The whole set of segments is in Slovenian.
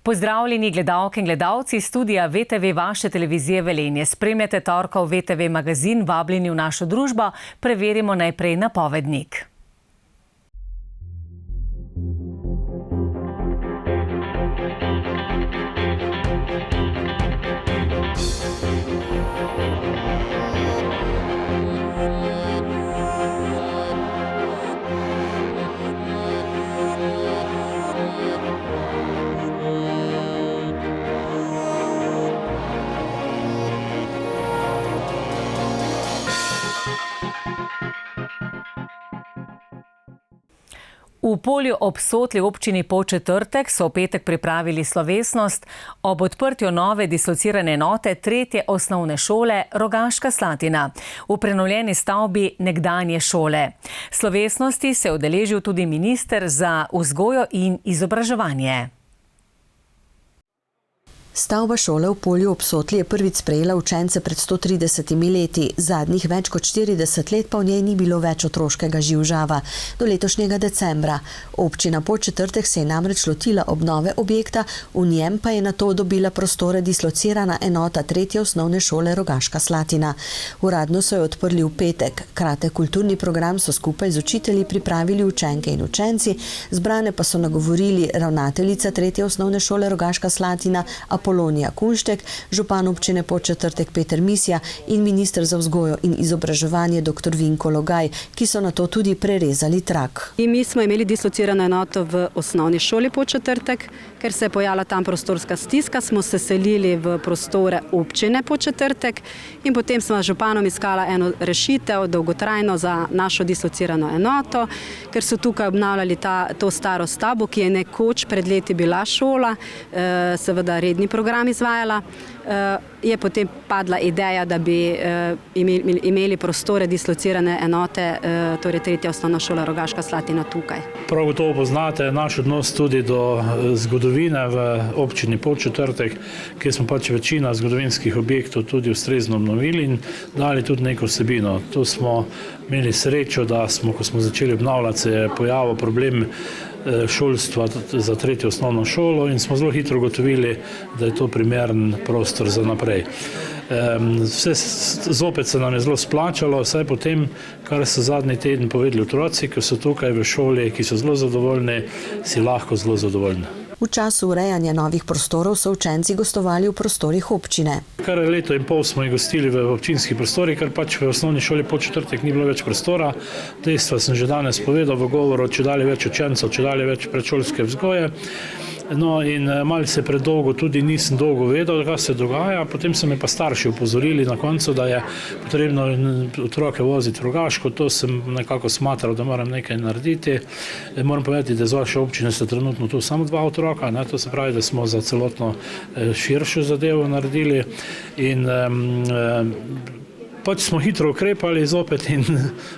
Pozdravljeni gledalke in gledalci studija VTV vaše televizije Velenje. Spremljate torkov VTV magazin, vabljeni v našo družbo. Preverimo najprej napovednik. V Polju ob Sotli občini Podčetrtek so v petek pripravili slovesnost ob odprtju nove dislocirane enote 3. osnovne šole Rogaška Slatina v prenovljeni stavbi nekdanje šole. Slovesnosti se je udeležil tudi minister za vzgojo in izobraževanje. Stavba šole v Polju ob Sotli je prvič sprejela učence pred 130 leti. Zadnjih več kot 40 let pa v njej ni bilo več otroškega živžava. Do letošnjega decembra. Občina Podčetrtek se je namreč lotila obnove objekta, v njem pa je nato dobila prostore dislocirana enota 3. osnovne šole Rogaška Slatina. Uradno so jo odprli v petek. Kratek kulturni program so skupaj z učitelji pripravili učenke in učenci, zbrane pa so nagovorili ravnateljica 3. osnovne šole Rogaška Slatina Apolonija Kunštek, župan občine Podčetrtek Peter Misja in minister za vzgojo in izobraževanje dr. Vinko Logaj, ki so nato tudi prerezali trak. Mi smo imeli dislocirano enoto v osnovni šoli Podčetrtek, ker se je pojavila tam prostorska stiska, smo se selili v prostore občine Podčetrtek in potem smo z županom iskala eno rešitev, dolgotrajno za našo dislocirano enoto, ker so tukaj obnavljali to staro stavbo, ki je nekoč pred leti bila šola, seveda redni program izvajala, je potem padla ideja, da bi imeli prostore dislocirane enote, torej 3. osnovna šola Rogaška Slatina tukaj. Prav gotovo poznate naš odnos tudi do zgodovine v občini Podčetrtek, kjer smo pač večina zgodovinskih objektov tudi ustrezno obnovili in dali tudi neko vsebino. Tu smo imeli srečo, da ko smo začeli obnavljati, se je pojavil problem šolstva za 3. osnovno šolo in smo zelo hitro ugotovili, da je to primeren prostor za naprej. Zopet se nam je zelo splačalo, saj potem, kar so zadnji teden povedali otroci, ki so tukaj v šoli, ki so zelo zadovoljni, si lahko zelo zadovoljni. V času urejanja novih prostorov so učenci gostovali v prostorih občine. Kar leto in pol smo jih gostili v občinskih prostorih, ker pač v osnovni šoli Podčetrtek ni bilo več prostora. Dejstva sem že danes povedal v govoru, čedalje več učencev, čedalje več predšolske vzgoje. No in malce predolgo tudi nisem dolgo vedel, kaj se dogaja, potem so me pa starši upozorili na koncu, da je potrebno otroke voziti v Rogaško, to sem nekako smatral, da moram nekaj narediti. Moram povedati, da z vaše občine sta trenutno tu samo 2 otroka, to se pravi, da smo za celotno širšo zadevo naredili in pač smo hitro ukrepali zopet in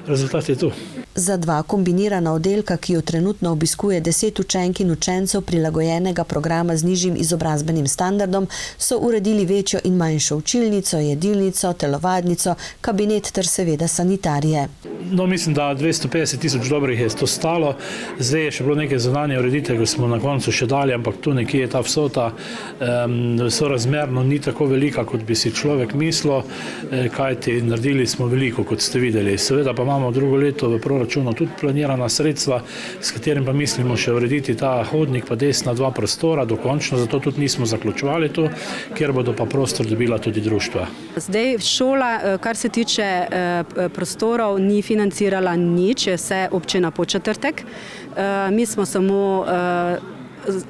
rezultat je tu. Za 2 kombinirana oddelka, ki jo trenutno obiskuje 10 učenk in učencev prilagojenega programa z nižjim izobrazbenim standardom, so uredili večjo in manjšo učilnico, jedilnico, telovadnico, kabinet ter seveda sanitarije. No, mislim, da 250.000 dobrih je to stalo. Zdaj je še bilo nekaj zunanje ureditev, ko smo na koncu še dali, ampak tu nekje je ta vsota sorazmerno ni tako velika, kot bi si človek mislil, kajti naredili smo veliko, kot ste videli. Seveda pa imamo drugo leto v proračunu tudi planirana sredstva, s katerim pa mislimo še urediti ta hodnik, pa desna 2 prostora dokončno, zato tudi nismo zaključovali tu, kjer bodo pa prostor dobila tudi društva. Zdaj šola, kar se tiče prostorov, ni financirala nič, je vse občina Podčetrtek. Mi smo samo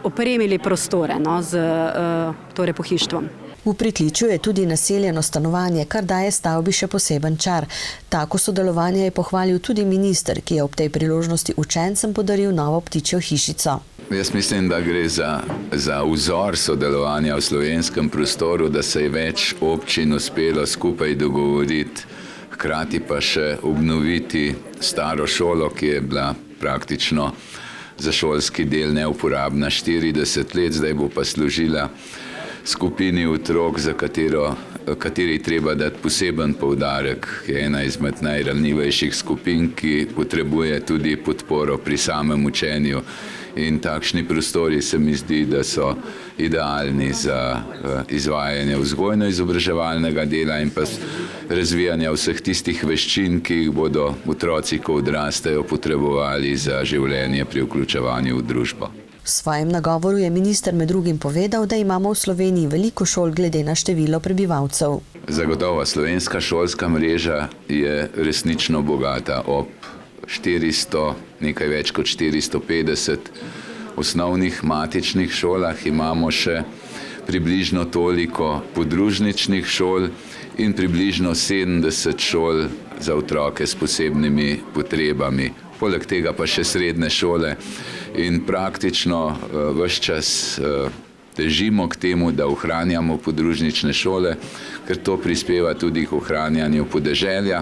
opremili prostore z pohištvom. V pritličju je tudi naseljeno stanovanje, kar daje stavbi še poseben čar. Tako sodelovanje je pohvalil tudi minister, ki je ob tej priložnosti učencem podaril novo ptičjo hišico. Jaz mislim, da gre za vzor sodelovanja v slovenskem prostoru, da se je več občin uspelo skupaj dogovoriti, hkrati pa še obnoviti staro šolo, ki je bila praktično za šolski del neuporabna 40 let, zdaj bo pa služila skupini otrok, za kateri treba dati poseben poudarek, je ena izmed najranljivejših skupin, ki potrebuje tudi podporo pri samem učenju. In takšni prostori se mi zdi, da so idealni za izvajanje vzgojno-izobraževalnega dela in pa razvijanja vseh tistih veščin, ki jih bodo otroci, ko odrastejo, potrebovali za življenje pri vključevanju v družbo. V svojem nagovoru je minister med drugim povedal, da imamo v Sloveniji veliko šol glede na število prebivalcev. Zagotovo slovenska šolska mreža je resnično bogata. Ob 400, nekaj več kot 450 osnovnih matičnih šolah imamo še približno toliko podružničnih šol in približno 70 šol za otroke s posebnimi potrebami. Poleg tega pa še srednje šole in praktično ves čas težimo k temu, da ohranjamo podružnične šole, ker to prispeva tudi k ohranjanju podeželja.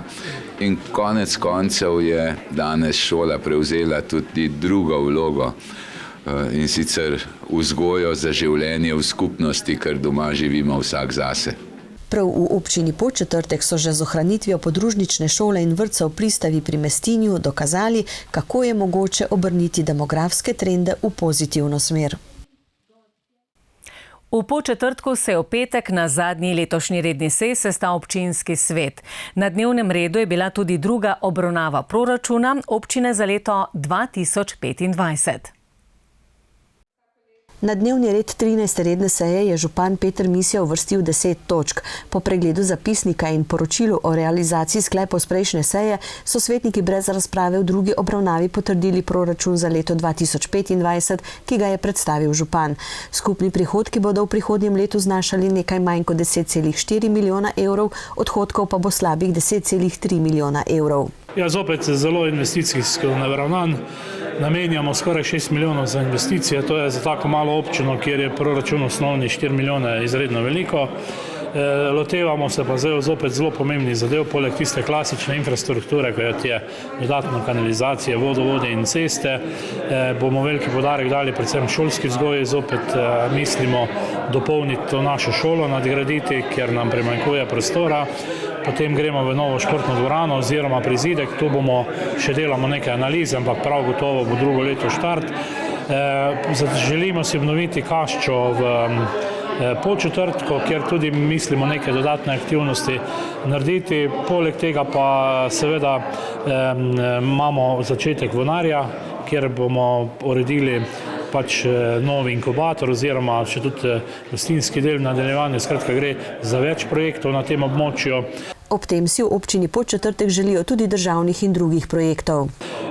In konec koncev je danes šola prevzela tudi drugo vlogo, in sicer vzgojo za življenje v skupnosti, ker doma živimo vsak zase. Prav v občini Podčetrtek so že z ohranitvijo podružnične šole in vrtcev Pristavi pri Mestinju dokazali, kako je mogoče obrniti demografske trende v pozitivno smer. V Podčetrtku se je v petek na zadnji letošnji redni seji sestal občinski svet. Na dnevnem redu je bila tudi druga obravnava proračuna občine za leto 2025. Na dnevni red 13. redne seje je župan Peter Misja uvrstil 10 točk. Po pregledu zapisnika in poročilu o realizaciji sklepov z prejšnje seje so svetniki brez razprave v drugi obravnavi potrdili proračun za leto 2025, ki ga je predstavil župan. Skupni prihodki bodo v prihodnjem letu znašali nekaj manj kot 10,4 milijona evrov, odhodkov pa bo slabih 10,3 milijona evrov. Ja, zopet zelo investicijsko naravnan. Namenjamo skoraj 6 milijonov za investicije, to je za tako malo občino, kjer je proračun osnovni 4 milijone izredno veliko. Lotevamo se pa zdaj zopet zelo pomembnih zadev, poleg tiste klasične infrastrukture, kot je dodatno kanalizacije, vodovode in ceste. Bomo veliki poudarek dali predvsem šolski vzgoji, zopet mislimo dopolniti to našo šolo, nadgraditi, ker nam primanjkuje prostora. Potem gremo v novo športno dvorano oziroma prizidek, tu bomo še delamo neke analize, ampak prav gotovo bo drugo leto štart. Želimo si obnoviti kaščo v Podčetrtku, kjer tudi mislimo neke dodatne aktivnosti narediti. Poleg tega pa seveda imamo začetek vonarja, kjer bomo uredili novi inkubator oziroma še tudi gostinski del v nadaljevanju. Skratka, gre za več projektov na tem območju. Ob tem si v občini Podčetrtek želijo tudi državnih in drugih projektov.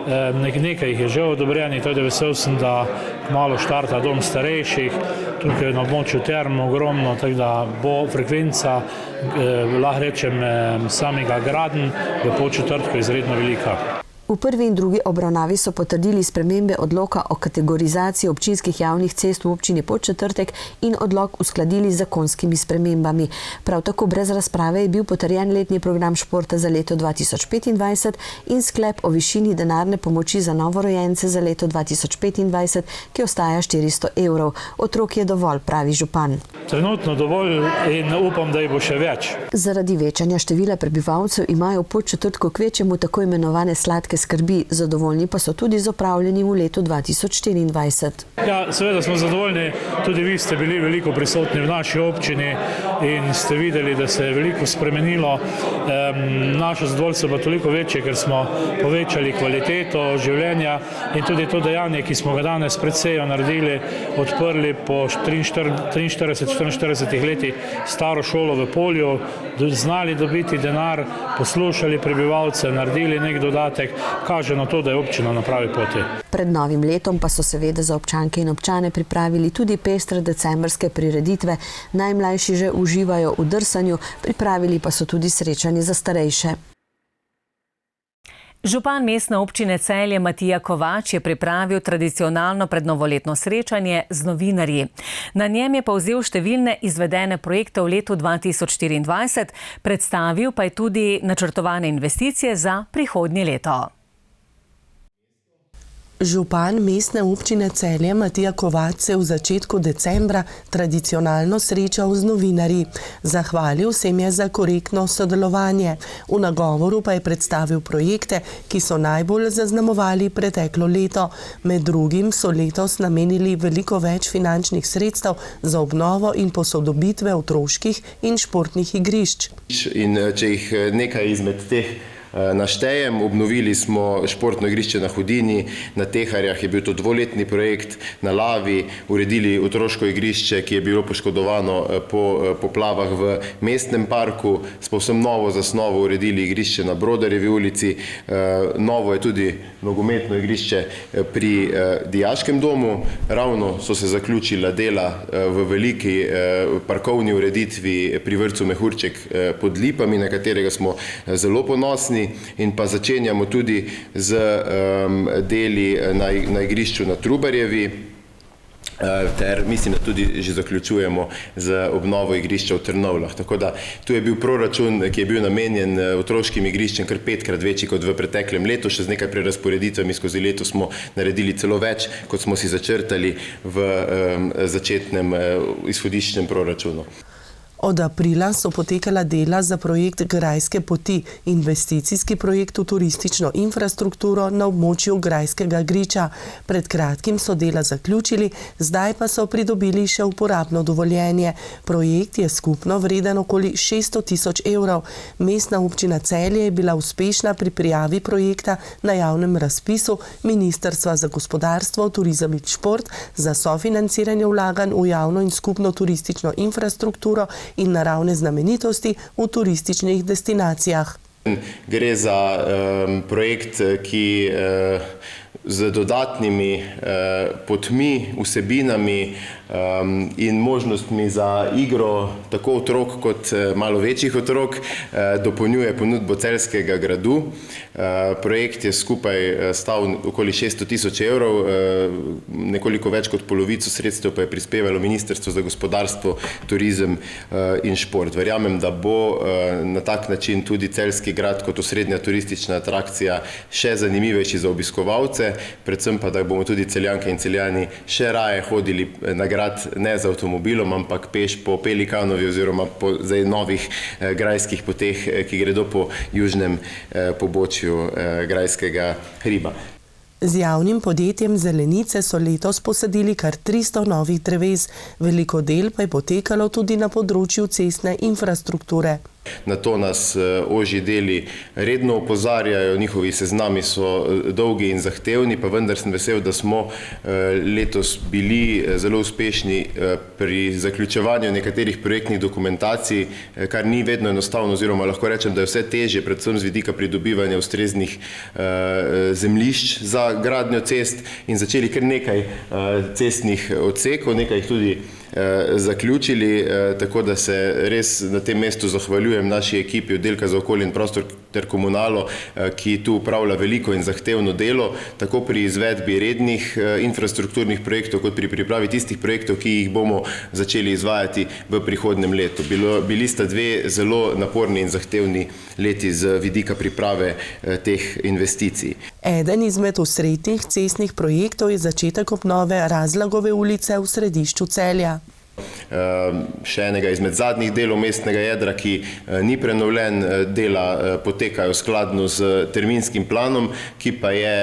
Nekaj jih je že odobrenih, tudi vesel sem, da malo štarta dom starejših, tukaj na območju term ogromno, tako da bo frekvenca, lahko rečem, samega gradenj v Podčetrtku izredno velika. V prvi in drugi obravnavi so potrdili spremembe odloka o kategorizaciji občinskih javnih cest v občini Podčetrtek in odlok uskladili z zakonskimi spremembami. Prav tako brez razprave je bil potrjen letni program športa za leto 2025 in sklep o višini denarne pomoči za novorojence za leto 2025, ki ostaja 400 evrov. Otrok je dovolj, pravi župan. Trenutno dovolj in upam, da jih bo še več. Zaradi večanja števila prebivalcev imajo v Podčetrtku kvečjemu tako imenovane sladke skrbi, zadovoljni pa so tudi z opravljenim v letu 2024. Ja, seveda smo zadovoljni, tudi vi ste bili veliko prisotni v naši občini in ste videli, da se je veliko spremenilo. Naše zadovoljstvo pa toliko večje, ker smo povečali kvaliteto življenja in tudi to dejanje, ki smo ga danes pred sejo naredili, odprli po 43-44 letih staro šolo v Polju, znali dobiti denar, poslušali prebivalce, naredili nek dodatek, kaže na to, da je občina na pravi poti. Pred novim letom pa so seveda za občanke in občane pripravili tudi pestre decembrske prireditve. Najmlajši že uživajo v drsanju, pripravili pa so tudi srečanje za starejše. Župan mestne občine Celje Matija Kovač je pripravil tradicionalno prednovoletno srečanje z novinarji. Na njem je povzel številne izvedene projekte v letu 2024, predstavil pa je tudi načrtovane investicije za prihodnje leto. Župan mestne občine Celje Matija Kovač se je v začetku decembra tradicionalno srečal z novinarji. Zahvalil se jim je za korektno sodelovanje. V nagovoru pa je predstavil projekte, ki so najbolj zaznamovali preteklo leto. Med drugim so letos namenili veliko več finančnih sredstev za obnovo in posodobitve otroških in športnih igrišč. In če jih nekaj izmed teh naštejem, obnovili smo športno igrišče na Hudinji, na Teharjah je bil to dvoletni projekt, na Lavi uredili otroško igrišče, ki je bilo poškodovano po poplavah v mestnem parku, s povsem novo zasnovo uredili igrišče na Brodarjevi ulici, novo je tudi nogometno igrišče pri Dijaškem domu, ravno so se zaključila dela v veliki parkovni ureditvi pri vrtcu Mehurček pod Lipami, na katerega smo zelo ponosni. In pa začenjamo tudi z deli na igrišču na Trubarjevi, ter mislim, da tudi že zaključujemo z obnovo igrišča v Trnovljah. Tako da tu je bil proračun, ki je bil namenjen otroškim igriščem, kar 5-krat večji kot v preteklem letu. Še z nekaj prerazporeditvami skozi leto smo naredili celo več, kot smo si začrtali v začetnem izhodiščnem proračunu. Od aprila so potekala dela za projekt Grajske poti, investicijski projekt v turistično infrastrukturo na območju Grajskega griča. Pred kratkim so dela zaključili, zdaj pa so pridobili še uporabno dovoljenje. Projekt je skupno vreden okoli 600 000 evrov. Mestna občina Celje je bila uspešna pri prijavi projekta na javnem razpisu Ministrstva za gospodarstvo, turizem in šport za sofinanciranje vlaganj v javno in skupno turistično infrastrukturo in naravne znamenitosti v turističnih destinacijah. Gre za projekt, ki z dodatnimi potmi, vsebinami in možnostmi za igro tako otrok kot malo večjih otrok dopolnjuje ponudbo Celjskega gradu. Projekt je skupaj stal okoli 600 000 evrov, nekoliko več kot polovico sredstev pa je prispevalo Ministrstvo za gospodarstvo, turizem in šport. Verjamem, da bo na tak način tudi Celjski grad kot osrednja turistična atrakcija še zanimivejši za obiskovalce, predvsem pa, da bomo tudi Celjanke in Celjani še raje hodili na grad ne z avtomobilom, ampak peš po Pelikanovi oziroma po zdaj novih grajskih poteh, ki gredo po južnem pobočju Grajskega hriba. Z javnim podjetjem Zelenice so letos posadili kar 300 novih dreves. Veliko del pa je potekalo tudi na področju cestne infrastrukture. Na to nas ožji deli redno opozarjajo, njihovi seznami so dolgi in zahtevni, pa vendar sem vesel, da smo letos bili zelo uspešni pri zaključevanju nekaterih projektnih dokumentacij, kar ni vedno enostavno, oziroma lahko rečem, da je vse težje, predvsem z vidika pridobivanja ustreznih zemljišč za gradnjo cest, in začeli kar nekaj cestnih odsekov, nekaj jih tudi zaključili, tako da se res na tem mestu zahvaljujem naši ekipi oddelka za okolje in prostor ter komunalo, ki tu upravlja veliko in zahtevno delo, tako pri izvedbi rednih infrastrukturnih projektov, kot pri pripravi tistih projektov, ki jih bomo začeli izvajati v prihodnjem letu. Bili sta dve zelo naporni in zahtevni leti z vidika priprave teh investicij. Eden izmed osrednjih cestnih projektov je začetek obnove Razlagove ulice v središču Celja. Še enega izmed zadnjih delov mestnega jedra, ki ni prenovljen, dela potekajo skladno z terminskim planom, ki pa je,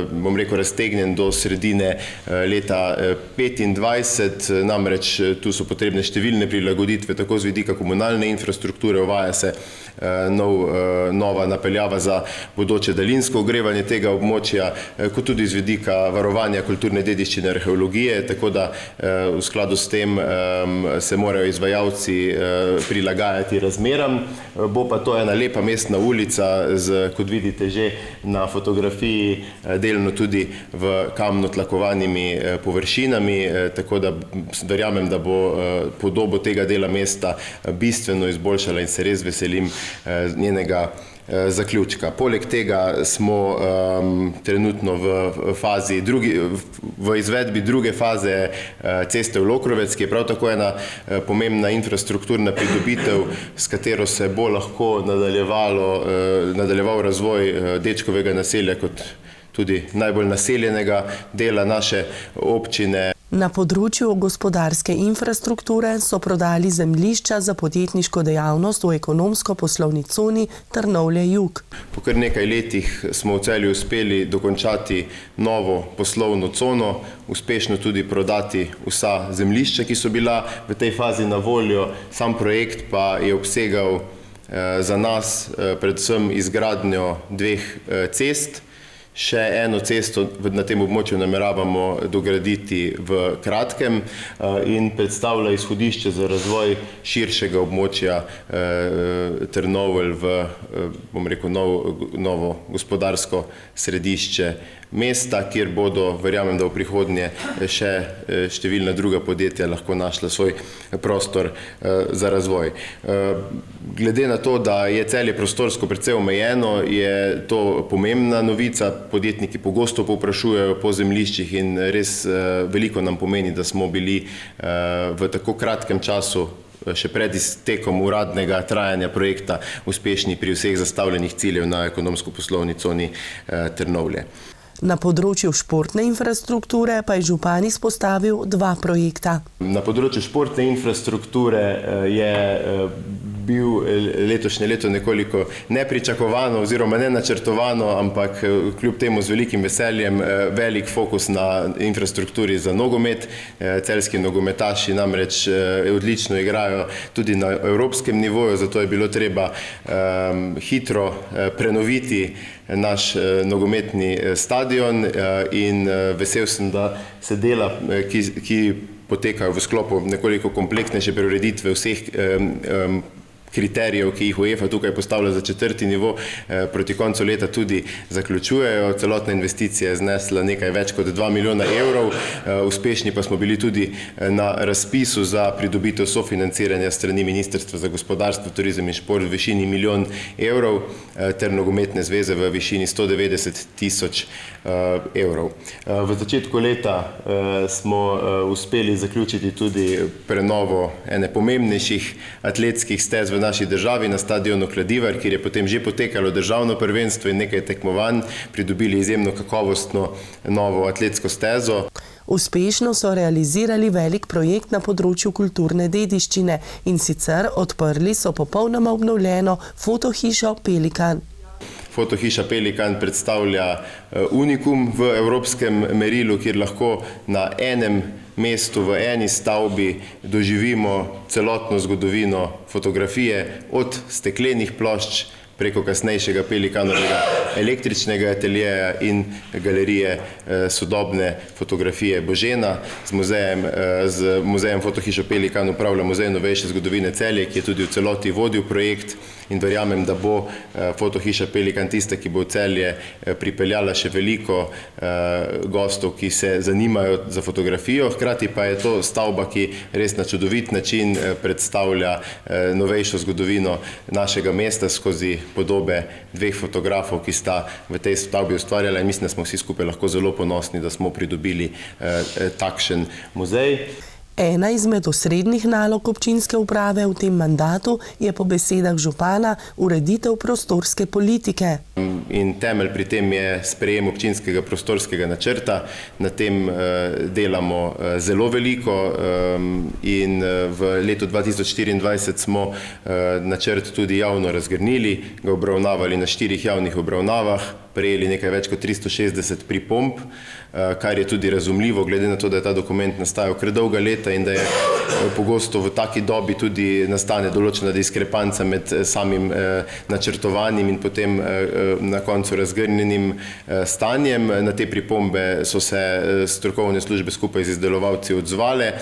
bom rekel, raztegnjen do sredine leta 2025, namreč tu so potrebne številne prilagoditve, tako z vidika komunalne infrastrukture, uvaja se nova napeljava za bodoče daljinsko ogrevanje tega območja, kot tudi z vidika varovanja kulturne dediščine arheologije, tako da v skladu s tem se morajo izvajalci prilagajati razmeram. Bo pa to ena lepa mestna ulica, kot vidite že na fotografiji, delno tudi v kamno tlakovanimi površinami, tako da verjamem, da bo podobo tega dela mesta bistveno izboljšala in se res veselim njenega zaključka. Poleg tega smo trenutno v izvedbi druge faze ceste v Lokrovec, ki je prav tako ena pomembna infrastrukturna pridobitev, s katero se bo lahko nadaljeval razvoj dečkovega naselja kot tudi najbolj naseljenega dela naše občine. Na področju gospodarske infrastrukture so prodali zemljišča za podjetniško dejavnost v ekonomsko-poslovni coni Trnovlje Jug. Po kar nekaj letih smo v Celju uspeli dokončati novo poslovno cono, uspešno tudi prodati vsa zemljišča, ki so bila v tej fazi na voljo. Sam projekt pa je obsegal za nas predvsem izgradnjo 2 cest. Še eno cesto na tem območju nameravamo dograditi v kratkem in predstavlja izhodišče za razvoj širšega območja Trnovelj v, bom rekel, novo gospodarsko središče mesta, kjer bodo, verjamem, da v prihodnje še številna druga podjetja lahko našla svoj prostor za razvoj. Glede na to, da je Celje prostorsko precej omejeno, je to pomembna novica. Podjetniki pogosto povprašujejo po zemljiščih in res veliko nam pomeni, da smo bili v tako kratkem času, še pred iztekom uradnega trajanja projekta, uspešni pri vseh zastavljenih ciljev na ekonomsko-poslovni coni Trnovlje. Na področju športne infrastrukture pa je župan izpostavil 2 projekta. Na področju športne infrastrukture je bil letošnje leto nekoliko nepričakovano oziroma nenačrtovano, ampak kljub temu z velikim veseljem velik fokus na infrastrukturi za nogomet. Celjski nogometaši namreč odlično igrajo tudi na evropskem nivoju, zato je bilo treba hitro prenoviti naš nogometni stadion in vesel sem, da se dela, ki potekajo v sklopu nekoliko kompleksnejše preureditve vseh kriterijev, ki jih UEFA tukaj postavlja za 4. nivo, proti koncu leta tudi zaključujejo. Celotna investicija je znesla nekaj več kot 2 milijona evrov. Uspešni pa smo bili tudi na razpisu za pridobitev sofinanciranja strani Ministrstva za gospodarstvo, turizem in šport v višini 1 milijon evrov ter Nogometne zveze v višini 190 tisoč evrov. V začetku leta smo uspeli zaključiti tudi prenovo ene pomembnejših atletskih stez v naši državi na stadionu Kladivar, kjer je potem že potekalo državno prvenstvo in nekaj tekmovanj, pridobili izjemno kakovostno novo atletsko stezo. Uspešno so realizirali velik projekt na področju kulturne dediščine in sicer odprli so popolnoma obnovljeno fotohišo Pelikan. Fotohiša Pelikan predstavlja unikum v evropskem merilu, kjer lahko na enem mestu v eni stavbi doživimo celotno zgodovino fotografije, od steklenih plošč preko kasnejšega Pelikanovega električnega ateljeja in galerije sodobne fotografije Božena. Z muzejem Fotohišo Pelikan upravlja Muzej novejše zgodovine Celje, ki je tudi v celoti vodil projekt, in verjamem, da bo Fotohiša Pelikan tista, ki bo v Celje pripeljala še veliko gostov, ki se zanimajo za fotografijo. Hkrati pa je to stavba, ki res na čudovit način predstavlja novejšo zgodovino našega mesta skozi podobe 2 fotografov, ki sta v tej stavbi ustvarjala, in mislim, da smo vsi skupaj lahko zelo ponosni, da smo pridobili takšen muzej. Ena izmed osrednjih nalog občinske uprave v tem mandatu je po besedah župana ureditev prostorske politike. In temelj pri tem je sprejem občinskega prostorskega načrta. Na tem delamo zelo veliko in v letu 2024 smo načrt tudi javno razgrnili, ga obravnavali na 4 javnih obravnavah, prejeli nekaj več kot 360 pripomb, kar je tudi razumljivo, glede na to, da je ta dokument nastajal kar dolga leta in da je pogosto v taki dobi tudi nastane določena diskrepanca med samim načrtovanjem in potem na koncu razgrnjenim stanjem. Na te pripombe so se strokovne službe skupaj z izdelovalci odzvale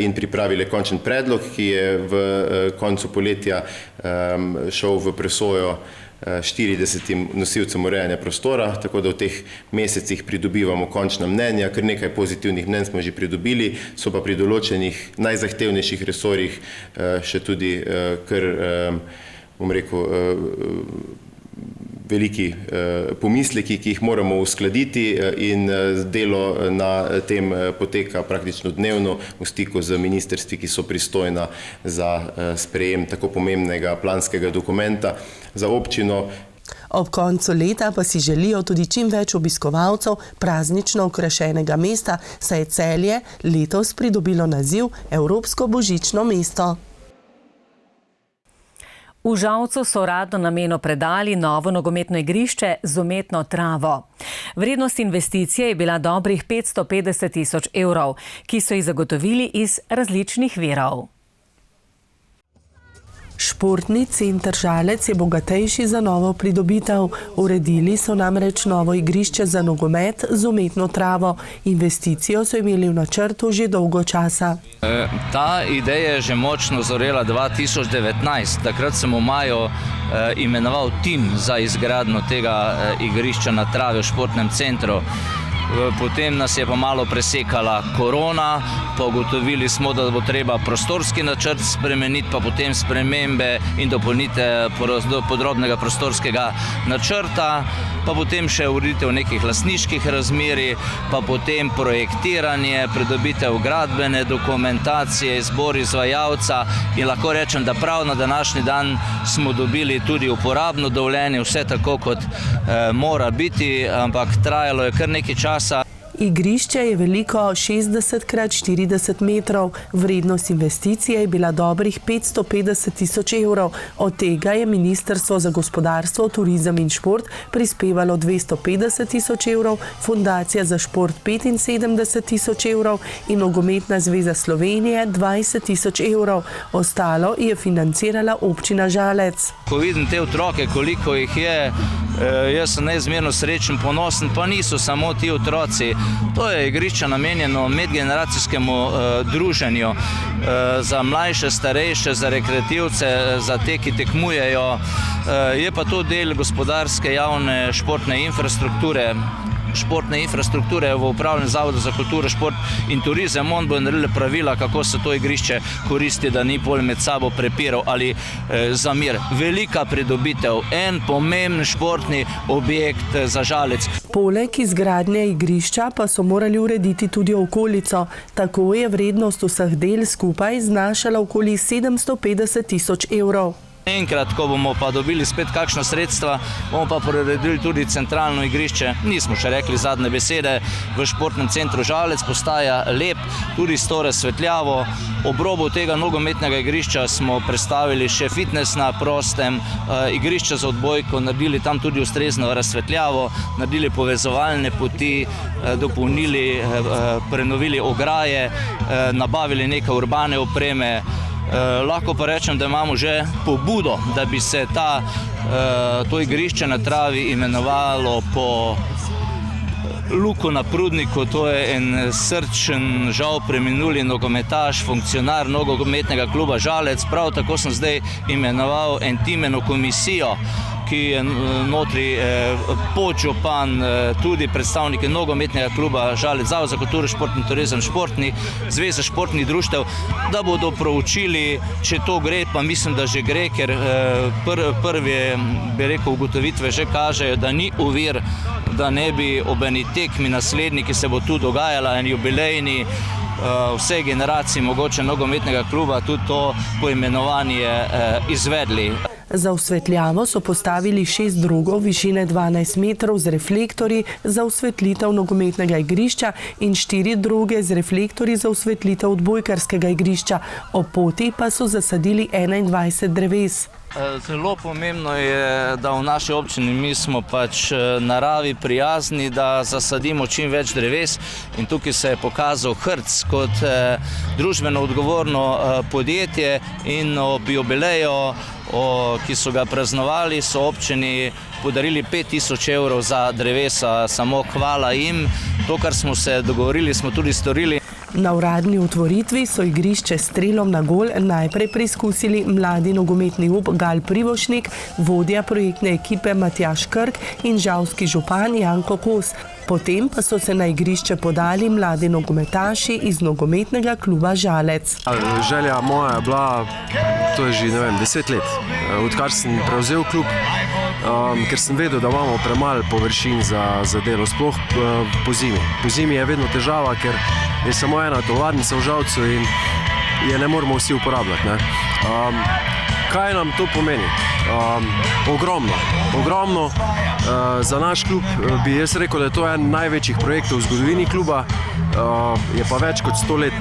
in pripravile končen predlog, ki je v koncu poletja šel v presojo 40 nosilcem urejanja prostora, tako da v teh mesecih pridobivamo končna mnenja. Kar nekaj pozitivnih mnenj smo že pridobili, so pa pri določenih najzahtevnejših resorjih še tudi kar, bom rekel, veliki pomisleki, ki jih moramo uskladiti, in delo na tem poteka praktično dnevno v stiku z ministrstvi, ki so pristojna za sprejem tako pomembnega planskega dokumenta za občino. Ob koncu leta pa si želijo tudi čim več obiskovalcev praznično okrašenega mesta, saj je Celje letos pridobilo naziv Evropsko božično mesto. V Žalcu so uradno namenu predali novo nogometno igrišče z umetno travo. Vrednost investicije je bila dobrih 550 000 evrov, ki so jih zagotovili iz različnih virov. Športni center Žalec je bogatejši za novo pridobitev. Uredili so namreč novo igrišče za nogomet z umetno travo. Investicijo so imeli v načrtu že dolgo časa. Ta ideja je že močno zorela 2019. Takrat sem v maju imenoval tim za izgradnjo tega igrišča na travi v športnem centru. Potem nas je pa malo presekala korona, pa ugotovili smo, da bo treba prostorski načrt spremeniti, pa potem spremembe in dopolnitev podrobnega prostorskega načrta, pa potem še ureditev nekih lastniških razmerij, pa potem projektiranje, pridobitev gradbene dokumentacije, izbor izvajalca in lahko rečem, da prav na današnji dan smo dobili tudi uporabno dovoljenje, vse tako kot mora biti, ampak trajalo je kar nekaj časa. Igrišče je veliko 60x40 metrov. Vrednost investicije je bila dobrih 550 000 evrov. Od tega je Ministrstvo za gospodarstvo, turizem in šport prispevalo 250 000 evrov, Fundacija za šport 75 000 evrov in Nogometna zveza Slovenije 20 000 evrov. Ostalo je financirala občina Žalec. Ko vidim te otroke, koliko jih je, jaz sem neizmerno srečen, ponosen, pa niso samo ti otroci. To je igrišče namenjeno medgeneracijskemu druženju, za mlajše, starejše, za rekreativce, za te, ki tekmujejo. Je pa to del gospodarske javne športne infrastrukture. V upravljanju Zavoda za kulturo, šport in turizem. On bo naredili pravila, kako se to igrišče koristi, da ni pol med sabo prepirov ali zamir. Velika pridobitev, en pomemben športni objekt za Žalec. Poleg izgradnje igrišča pa so morali urediti tudi okolico. Tako je vrednost vseh del skupaj znašala okoli 750 000 evrov. Enkrat, ko bomo pa dobili spet kakšna sredstva, bomo pa priredili tudi centralno igrišče. Nismo še rekli zadnje besede. V športnem centru Žalec postaja lep, tudi s to razsvetljavo. Ob robu tega nogometnega igrišča smo predstavili še fitness na prostem, igrišče za odbojko, naredili tam tudi ustrezno razsvetljavo, naredili povezovalne poti, dopolnili, prenovili ograje, nabavili nekaj urbane opreme. Lahko pa rečem, da imamo že pobudo, da bi se to igrišče na travi imenovalo po Luku na Prudniku. To je en srčen, žal preminuli nogometaš, funkcionar nogometnega kluba Žalec. Prav tako sem zdaj imenoval en timeno komisijo, ki je notri podžupan, tudi predstavniki nogometnega kluba Žalec, Zavod za kulturo, šport in turizem, športni, Zveza športnih društev, da bodo proučili, če to gre, pa mislim, da že gre, ker prve, bi rekel, ugotovitve že kažejo, da ni ovir, da ne bi ob eni tekmi naslednji, ki se bo tu dogajala, en jubilejni, vse generacije mogoče nogometnega kluba tudi to poimenovanje izvedli. Za osvetljavo so postavili 6 drogov višine 12 metrov z reflektorji za osvetlitev nogometnega igrišča in 4 droge z reflektorji za osvetlitev odbojkarskega igrišča. Ob poti pa so zasadili 21 dreves. Zelo pomembno je, da v naši občini mi smo pač naravi prijazni, da zasadimo čim več dreves in tukaj se je pokazal Hrc kot družbeno odgovorno podjetje in ob jubileju, ki so ga praznovali, so občini podarili 5000 evrov za drevesa, samo hvala jim. To, kar smo se dogovorili, smo tudi storili. Na uradni otvoritvi so igrišče s strelom na gol najprej preizkusili mladi nogometni up Gal Privošnik, vodja projektne ekipe Matjaž Krk in žalski župan Janko Kos. Potem pa so se na igrišče podali mladi nogometaši iz nogometnega kluba Žalec. Želja moja je bila, to je že 10 let, odkar sem prevzel klub, ker sem vedel, da imamo premalo površin za delo, sploh po zimi. Po zimi je vedno težava, ker je samo ena tovarnica v Žalcu in je ne moramo vsi uporabljati. Kaj nam to pomeni? Ogromno. Za naš klub bi jaz rekel, da je to en največjih projektov v zgodovini kluba. Je pa več kot 100 let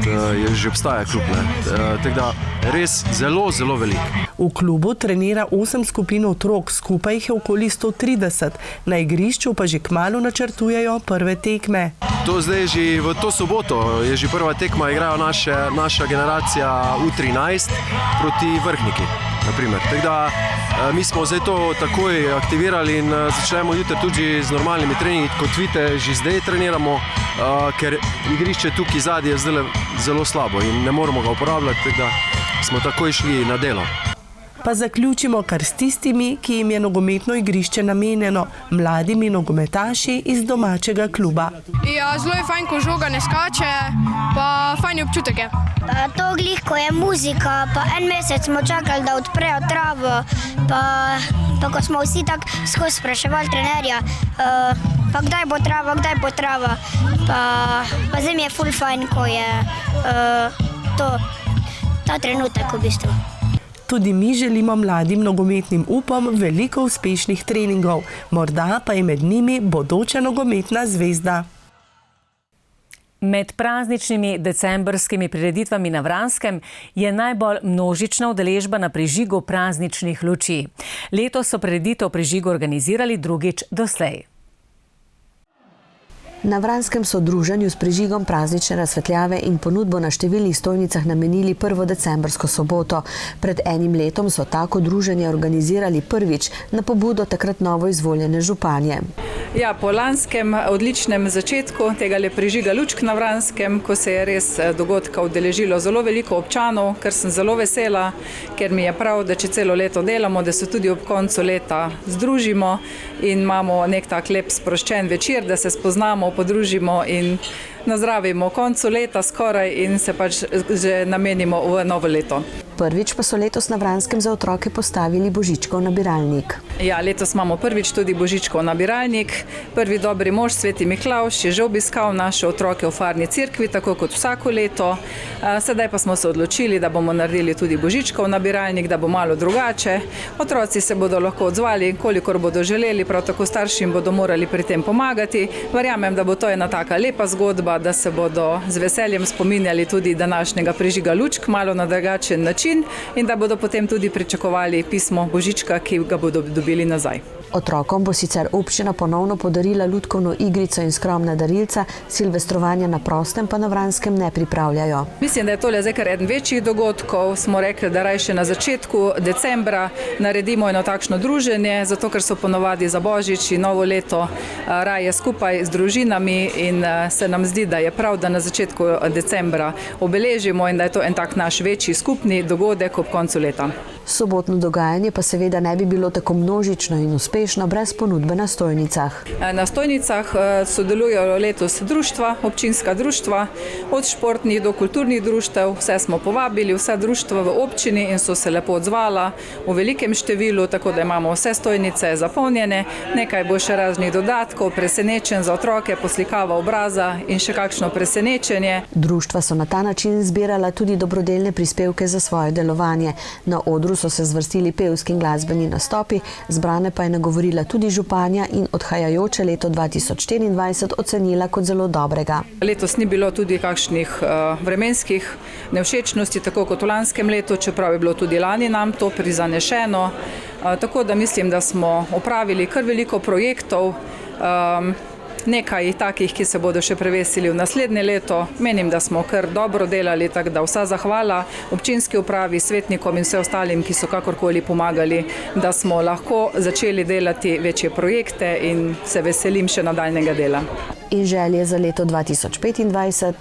že obstaja klub. Tako da res zelo, zelo veliko. V klubu trenira 8 skupin otrok, skupaj jih je okoli 130. Na igrišču pa že kmalu načrtujejo prve tekme. To zdaj že v to soboto je že prva tekma, igrajo naša generacija U13 proti Vrhniki. Tako da mi smo zdaj to takoj aktivirali in začnemo jutri tudi z normalnimi treningi. Kot vidite, že zdaj treniramo, ker igrišče tukaj zadnje je zdaj zelo slabo in ne moremo ga uporabljati, tako da smo takoj šli na delo. Pa zaključimo kar s tistimi, ki jim je nogometno igrišče namenjeno, mladimi nogometaši iz domačega kluba. Ja, zelo je fajn, ko žoga ne skače, pa fajn občutek je. To glih, ko je muzika, pa en mesec smo čakali, da odprejo travo, pa ko smo vsi tako skozi spraševali trenerja, pa kdaj bo trava, pa zdaj mi je ful fajn, ko je ta trenutek v bistvu. Tudi mi želimo mladim nogometnim upom veliko uspešnih treningov, morda pa je med njimi bodoča nogometna zvezda. Med prazničnimi decembrskimi prireditvami na Vranskem je najbolj množična udeležba na prižigu prazničnih luči. Letos so prireditev prižigu organizirali drugič doslej. Na Vranskem so druženju s prižigom praznične razsvetljave in ponudbo na številnih stojnicah namenili 1. decembrsko soboto. Pred enim letom so tako druženje organizirali prvič na pobudo takrat novo izvoljene županje. Ja, po lanskem odličnem začetku tega prižiga lučk na Vranskem, ko se je res dogodka udeležilo zelo veliko občanov, ker sem zelo vesela, ker mi je prav, da če celo leto delamo, da se tudi ob koncu leta združimo in imamo nek tak lep sproščen večer, da se spoznamo, podružimo in nazdravimo koncu leta skoraj in se pač že namenimo v novo leto. Prvič pa so letos na Vranskem za otroke postavili božičkov nabiralnik. Ja, letos imamo prvič tudi božičkov nabiralnik. Prvi dobri mož, Sveti Miklavž, je že obiskal naše otroke v Farni cerkvi, tako kot vsako leto. Sedaj pa smo se odločili, da bomo naredili tudi božičkov nabiralnik, da bo malo drugače. Otroci se bodo lahko odzvali, kolikor bodo želeli, prav tako starši jim bodo morali pri tem pomagati. Verjamem, da bo to ena taka lepa zgodba, da se bodo z veseljem spominjali tudi današnjega prižiga lučk, malo na drugačen način in da bodo potem tudi pričakovali pismo božička, ki ga bodo dobili nazaj. Otrokom bo sicer občina ponovno podarila lutkovno igrico in skromna darilca, silvestrovanja na prostem pa na Vranskem ne pripravljajo. Mislim, da je tole zdaj kar eden večjih dogodkov. Smo rekli, da rajše na začetku decembra naredimo eno takšno druženje, zato ker so ponovadi za Božič in novo leto raje skupaj z družinami in se nam zdi, da je prav, da na začetku decembra obeležimo in da je to en tak naš večji skupni dogodek ob koncu leta. Sobotno dogajanje pa seveda ne bi bilo tako množično in uspešno brez ponudbe na stojnicah. Na stojnicah sodelujejo letos društva, občinska društva, od športnih do kulturnih društev. Vse smo povabili, vsa društva v občini in so se lepo odzvala v velikem številu, tako da imamo vse stojnice zapolnjene. Nekaj bo še raznih dodatkov, presenečenj za otroke, poslikava obraza in še kakšno presenečenje. Društva so na ta način zbirala tudi dobrodelne prispevke za svoje delovanje. Na odru so se zvrstili pevski in glasbeni nastopi, zbrane pa je nagovorila tudi županja in odhajajoče leto 2024 ocenila kot zelo dobrega. Letos ni bilo tudi kakšnih vremenskih nevšečnosti, tako kot v lanskem letu, čeprav je bilo tudi lani nam to prizanešeno. Tako da mislim, da smo opravili kar veliko projektov, nekaj takih, ki se bodo še prevesili v naslednje leto. Menim, da smo kar dobro delali, tako da vsa zahvala občinski upravi, svetnikom in vse ostalim, ki so kakorkoli pomagali, da smo lahko začeli delati večje projekte in se veselim še nadaljnega dela. In želje za leto 2025?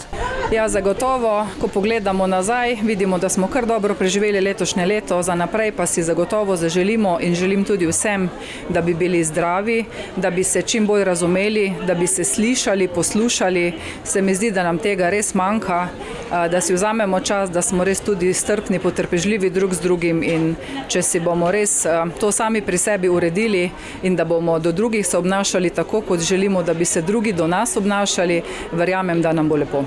Ja, zagotovo, ko pogledamo nazaj, vidimo, da smo kar dobro preživeli letošnje leto, za naprej pa si zagotovo zaželimo in želim tudi vsem, da bi bili zdravi, da bi se čim bolj razumeli, da bi se slišali, poslušali. Se mi zdi, da nam tega res manjka, da si vzamemo čas, da smo res tudi strpni, potrpežljivi drug z drugim in če si bomo res to sami pri sebi uredili in da bomo do drugih se obnašali tako, kot želimo, da bi se drugi do nas obnašali, verjamem, da nam bo lepo.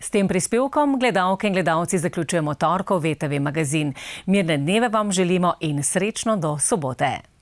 S tem prispevkom gledalke in gledalci zaključujemo torkov VTV magazin. Mirne dneve vam želimo in srečno do sobote.